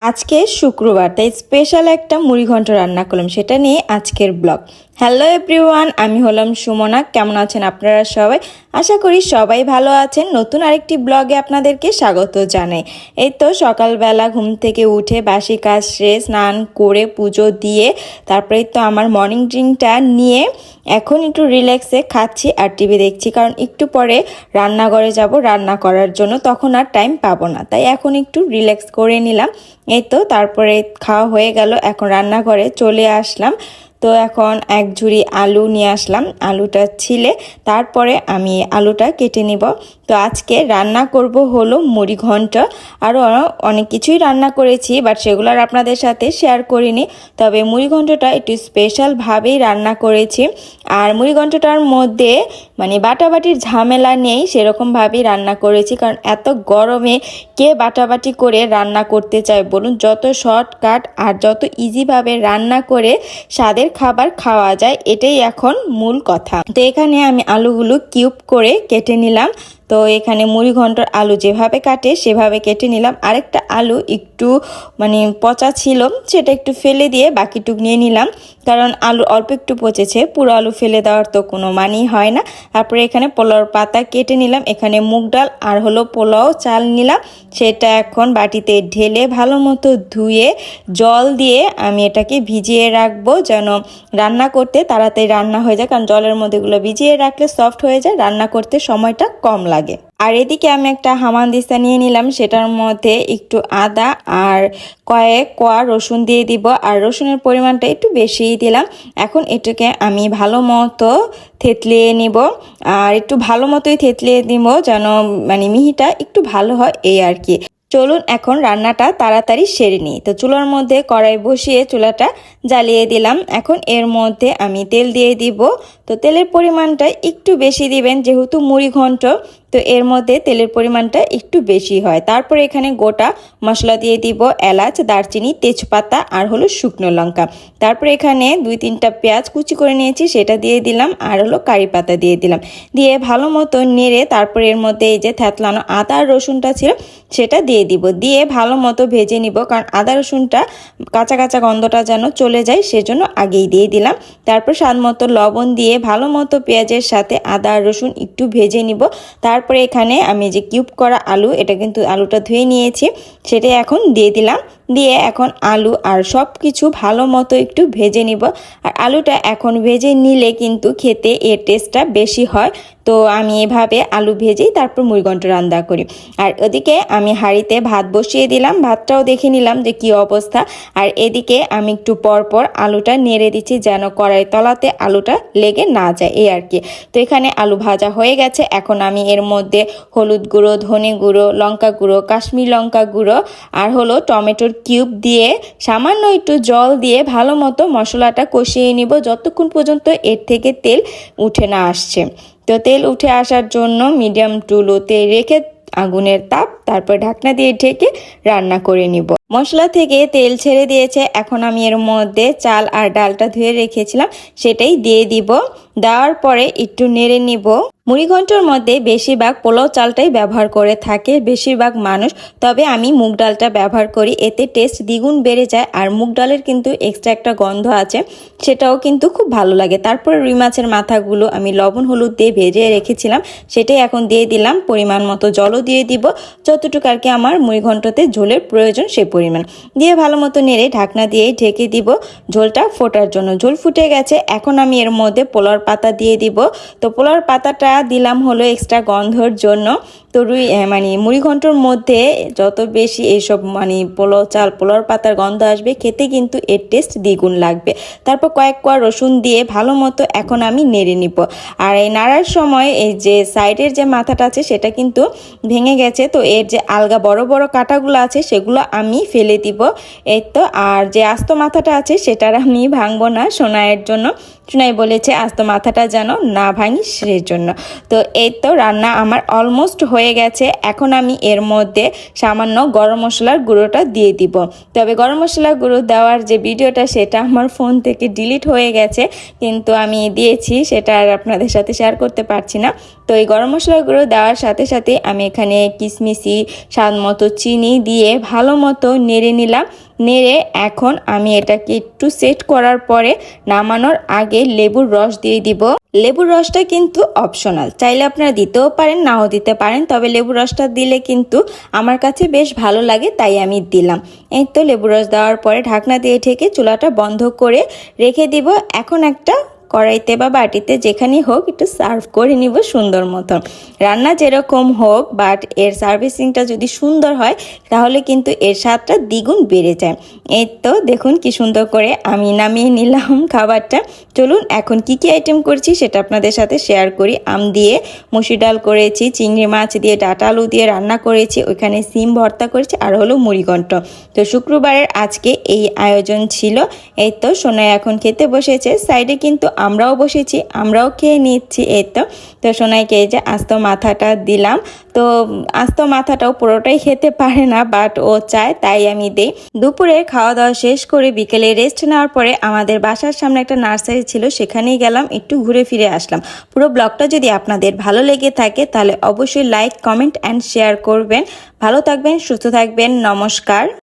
আজকে শুক্রবার, তাই স্পেশাল একটা মুড়ি ঘন্ট রান্না করলাম, সেটা নিয়ে আজকের ব্লগ। হ্যালো এভরিওয়ান, আমি হলাম সুমনা। কেমন আছেন আপনারা সবাই? আশা করি সবাই ভালো আছেন। নতুন আরেকটি ব্লগে আপনাদেরকে স্বাগত জানাই। এই তো সকালবেলা ঘুম থেকে উঠে বাসি কাজ সেরে স্নান করে পুজো দিয়ে তারপরে তো আমার মর্নিং ড্রিঙ্কটা নিয়ে এখন একটু রিল্যাক্সে খাচ্ছি আর টিভি দেখছি, কারণ একটু পরে রান্নাঘরে যাব রান্না করার জন্য, তখন আর টাইম পাবো না, তাই এখন একটু রিল্যাক্স করে নিলাম। এই তো তারপরে খাওয়া হয়ে গেল, এখন রান্নাঘরে চলে আসলাম। তো এখন এক ঝুড়ি আলু নিয়ে আসলাম, আলুটা ছিলে তারপরে আমি আলুটা কেটে নিব। তো আজকে রান্না করব হলো মুড়ি ঘন্ট। আরও অনেক কিছুই রান্না করেছি, বাট সেগুলো আর আপনাদের সাথে শেয়ার করিনি। তবে মুড়ি ঘন্টটা একটু স্পেশালভাবেই রান্না করেছি। আর মুড়ি ঘন্টটার মধ্যে বাটাবাটির ঝামেলা নেই, সেরকমভাবেই রান্না করেছি, কারণ এত গরমে কে বাটাবাটি করে রান্না করতে চায় বলুন? যত শর্টকাট আর যত ইজিভাবে রান্না করে স্বাদের খাবার খাওয়া যায়, এটাই এখন মূল কথা। তো এখানে আমি আলুগুলো কিউব করে কেটে নিলাম। তো এখানে মুড়ি ঘন্টর আলু যেভাবে কাটে সেভাবে কেটে নিলাম। আরেকটা আলু একটু পচা ছিল, সেটা একটু ফেলে দিয়ে বাকিটুক নিয়ে নিলাম, কারণ আলু অল্প একটু পচেছে, পুরো আলু ফেলে দেওয়ার তো কোনো মানেই হয় না। তারপরে এখানে পোলাওর পাতা কেটে নিলাম, এখানে মুগ ডাল আর হলো পোলাও চাল নিলাম। সেটা এখন বাটিতে ঢেলে ভালো মতো ধুয়ে জল দিয়ে আমি এটাকে ভিজিয়ে রাখবো, যেন রান্না করতে তাড়াতাড়ি রান্না হয়ে যায়, কারণ জলের মধ্যে এগুলো ভিজিয়ে রাখলে সফট হয়ে যায়, রান্না করতে সময়টা কম লাগে। আর এদিকে আমি একটা হামানদিস্তা নিয়ে নিলাম, সেটার মধ্যে একটু আদা আর কয়েক কোয়া রসুন দিয়ে দিব, আর রসুনের পরিমাণটা একটু বেশিই দিলাম। এখন এটাকে আমি ভালো মতো থেতলিয়ে নিব, আর একটু ভালো মতোই থেতলিয়ে দিব যেন মিহিটা একটু ভালো হয়, এই আর কি। চলুন এখন রান্নাটা তাড়াতাড়ি সেরে নিই। তো চুলার মধ্যে কড়াই বসিয়ে চুলাটা জ্বালিয়ে দিলাম। এখন এর মধ্যে আমি তেল দিয়ে দিব। তো তেলের পরিমাণটা একটু বেশি দিবেন, যেহেতু মুড়ি ঘন্ট, তো এর মধ্যে তেলের পরিমাণটা একটু বেশি হয়। তারপর এখানে গোটা মশলা দিয়ে দিব, এলাচ, দারচিনি, তেজপাতা আর হলো শুকনো লঙ্কা। তারপর এখানে 2-3টা পেঁয়াজ কুচি করে নিয়েছি, সেটা দিয়ে দিলাম, আর হলো কারি পাতা দিয়ে দিলাম। দিয়ে ভালো মতো নেড়ে তারপর এর মধ্যে এই যে থেতলানো আদা আর রসুনটা ছিল সেটা দিয়ে দিব, দিয়ে ভালো মতো ভেজে নিব, কারণ আদা রসুনটা কাঁচা কাঁচা গন্ধটা যেন চলে যায়, সেজন্য আগেই দিয়ে দিলাম। তারপর স্বাদ মতো লবণ দিয়ে ভালো মতো পেঁয়াজের সাথে আদা আর রসুন একটু ভেজে নিব। তারপরে এখানে আমি যে কিউব করা আলু, এটা কিন্তু আলুটা ধুয়ে নিয়েছি, সেটা এখন দিয়ে দিলাম। দিয়ে এখন আলু আর সব কিছু ভালো মতো একটু ভেজে নিব। আর আলুটা এখন ভেজে নিলে কিন্তু খেতে এর টেস্টটা বেশি হয়। তো আমি এভাবে আলু ভেজেই তারপর মুড়ি ঘন্ট রান্না করি। আর ওদিকে আমি হাঁড়িতে ভাত বসিয়ে দিলাম, ভাতটাও দেখে নিলাম যে কী অবস্থা। আর এদিকে আমি একটু পর পর আলুটা নেড়ে দিচ্ছি, যেন কড়াই তলাতে আলুটা লেগে না যায়, এই আর কি। তো এখানে আলু ভাজা হয়ে গেছে। এখন আমি এর মধ্যে হলুদ গুঁড়ো, ধনে গুঁড়ো, লঙ্কা গুঁড়ো, কাশ্মীর লঙ্কা গুঁড়ো আর হলো টমেটোর কিউব দিয়ে সামান্য একটু জল দিয়ে ভালো মতো মশলাটা কষিয়ে নিব, যতক্ষণ পর্যন্ত এর থেকে তেল উঠে না আসছে। তো তেল উঠে আসার জন্য মিডিয়াম টু লোতে রেখে আগুনের তাপ, তারপর ঢাকনা দিয়ে ঢেকে রান্না করে নিব। মশলা থেকে তেল ছেড়ে দিয়েছে, এখন আমি এর মধ্যে চাল আর ডালটা ধুয়ে রেখেছিলাম সেটাই দিয়ে দিব। দেওয়ার পরে একটু নেড়ে নিব। মুড়ি ঘন্টর মধ্যে বেশিরভাগ পোলাও চালটাই ব্যবহার করে থাকে বেশিরভাগ মানুষ, তবে আমি মুগ ডালটা ব্যবহার করি, এতে টেস্ট দ্বিগুণ বেড়ে যায়। আর মুগ ডালের কিন্তু এক্সট্রা একটা গন্ধ আছে, সেটাও কিন্তু খুব ভালো লাগে। তারপরে রুই মাছের মাথাগুলো আমি লবণ হলুদ দিয়ে ভেজে রেখেছিলাম, সেটাই এখন দিয়ে দিলাম। পরিমাণ মতো জলও দিয়ে দিব, যতটুকু আর কি আমার মুড়ি ঘন্টতে ঝোলের প্রয়োজন সে পরিমাণ দিয়ে ভালো মতো নেড়ে ঢাকনা দিয়ে ঢেকে দিব ঝোলটা ফোটার জন্য। ঝোল ফুটে গেছে, এখন আমি এর মধ্যে পোলাওর পাতা দিয়ে দিব। তো পোলাওর পাতাটা দিলাম হলো এক্সট্রা গন্ধর জন্য। তো মুড়ি ঘন্টর মধ্যে যত বেশি এইসব পোলাও চাল, পোলাওর পাতার গন্ধ আসবে, খেতে কিন্তু এর টেস্ট দ্বিগুণ লাগবে। তারপর কয়েক কোয়া রসুন দিয়ে ভালো মতো এখন আমি নেড়ে নিব। আর এই নাড়ার সময় এই যে সাইডের যে মাথাটা আছে সেটা কিন্তু ভেঙে গেছে, তো এর যে আলগা বড় বড় কাঁটাগুলো আছে সেগুলো আমি ফেলে দিব। এই তো, আর যে আস্ত মাথাটা আছে সেটার আমি ভাঙবো না সোনাইয়ের জন্য, সোনাই বলেছে আস্ত মাথাটা যেন না ভাঙি সেই জন্য। তো এই তো রান্না আমার অলমোস্ট হয়ে গেছে। এখন আমি এর মধ্যে সামান্য গরম মশলার গুঁড়োটা দিয়ে দিব। তবে গরম মশলার গুঁড়ো দেওয়ার যে ভিডিওটা সেটা আমার ফোন থেকে ডিলিট হয়ে গেছে, কিন্তু আমি দিয়েছি, সেটা আর আপনাদের সাথে শেয়ার করতে পারছি না। তো এই গরম মশলার গুঁড়ো দেওয়ার সাথে সাথে আমি এখানে কিশমিশি, স্বাদ মতো চিনি দিয়ে ভালো মতো নেড়ে নিলাম। নেড়ে এখন আমি এটাকে একটু সেট করার পরে নামানোর আগে লেবুর রস দিয়ে দিব। লেবুর রসটা কিন্তু অপশনাল, চাইলে আপনারা দিতেও পারেন নাও দিতে পারেন, তবে লেবুর রসটা দিলে কিন্তু আমার কাছে বেশ ভালো লাগে তাই আমি দিলাম। এই তো লেবুর রস দেওয়ার পরে ঢাকনা দিয়ে ঢেকে চুলাটা বন্ধ করে রেখে দিব। এখন একটা কড়াইতে বা বাটিতে যেখানেই হোক একটু সার্ভ করে নিব সুন্দর মতো। রান্না যেরকম হোক বাট এর সার্ভিসিংটা যদি সুন্দর হয় তাহলে কিন্তু এর স্বাদটা দ্বিগুণ বেড়ে যায়। এই তো দেখুন কি সুন্দর করে আমি নামিয়ে নিলাম খাবারটা। চলুন এখন কি কি আইটেম করছি সেটা আপনাদের সাথে শেয়ার করি। আম দিয়ে মুসুর ডাল করেছি, চিংড়ি মাছ দিয়ে ডাঁটা আলু দিয়ে রান্না করেছি, ওইখানে সিম ভর্তা করেছি, আর হলো মুড়িঘণ্ট। তো শুক্রবারের আজকে এই আয়োজন ছিল। এই তো সোনাই এখন খেতে বসেছে, সাইডে কিন্তু আমরাও বসেছি, আমরাও খেয়ে নিচ্ছি। এই তো সোনাইকে এই যে আস্ত মাথাটা দিলাম। তো আস্ত মাথাটাও পুরোটাই খেতে পারে না বাট ও চায় তাই আমি দেই। দুপুরে খাওয়া দাওয়া শেষ করে বিকেলে রেস্ট নেওয়ার পরে আমাদের বাসার সামনে একটা নার্সারি ছিল, সেখানেই গেলাম, একটু ঘুরে ফিরে আসলাম। পুরো ব্লগটা যদি আপনাদের ভালো লেগে থাকে তাহলে অবশ্যই লাইক, কমেন্ট অ্যান্ড শেয়ার করবেন। ভালো থাকবেন, সুস্থ থাকবেন, নমস্কার।